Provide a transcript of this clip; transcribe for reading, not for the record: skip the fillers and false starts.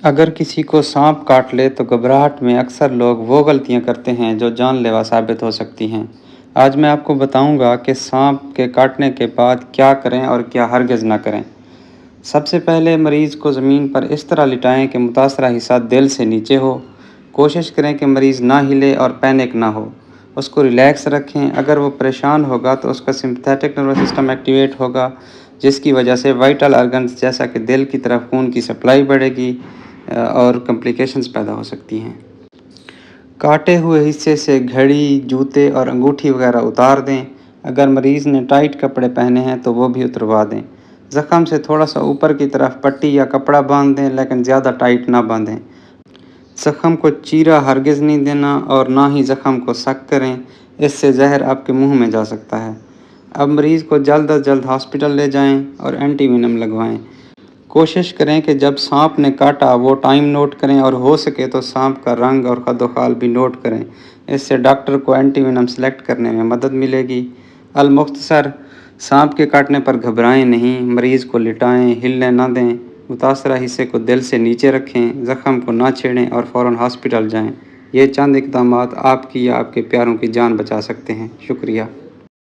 اگر کسی کو سانپ کاٹ لے تو گھبراہٹ میں اکثر لوگ وہ غلطیاں کرتے ہیں جو جان لیوا ثابت ہو سکتی ہیں۔ آج میں آپ کو بتاؤں گا کہ سانپ کے کاٹنے کے بعد کیا کریں اور کیا ہرگز نہ کریں۔ سب سے پہلے مریض کو زمین پر اس طرح لٹائیں کہ متاثرہ حصہ دل سے نیچے ہو۔ کوشش کریں کہ مریض نہ ہلے اور پینک نہ ہو۔ اس کو ریلیکس رکھیں۔ اگر وہ پریشان ہوگا تو اس کا سمپیتھیٹک نروس سسٹم ایکٹیویٹ ہوگا، جس کی وجہ سے وائٹل آرگنز جیسا کہ دل کی طرف خون کی سپلائی بڑھے گی اور کمپلیکیشنز پیدا ہو سکتی ہیں۔ کاٹے ہوئے حصے سے گھڑی، جوتے اور انگوٹھی وغیرہ اتار دیں۔ اگر مریض نے ٹائٹ کپڑے پہنے ہیں تو وہ بھی اتروا دیں۔ زخم سے تھوڑا سا اوپر کی طرف پٹی یا کپڑا باندھ دیں، لیکن زیادہ ٹائٹ نہ باندھیں۔ زخم کو چیرا ہرگز نہیں دینا اور نہ ہی زخم کو سک کریں، اس سے زہر آپ کے منہ میں جا سکتا ہے۔ اب مریض کو جلد از جلد ہاسپٹل لے جائیں اور اینٹی وینم لگوائیں۔ کوشش کریں کہ جب سانپ نے کاٹا وہ ٹائم نوٹ کریں اور ہو سکے تو سانپ کا رنگ اور قد و خال بھی نوٹ کریں۔ اس سے ڈاکٹر کو اینٹی وینم سلیکٹ کرنے میں مدد ملے گی۔ المختصر، سانپ کے کاٹنے پر گھبرائیں نہیں، مریض کو لٹائیں، ہلنے نہ دیں، متاثرہ حصے کو دل سے نیچے رکھیں، زخم کو نہ چھیڑیں اور فوراً ہاسپٹل جائیں۔ یہ چند اقدامات آپ کی یا آپ کے پیاروں کی جان بچا سکتے ہیں۔ شکریہ۔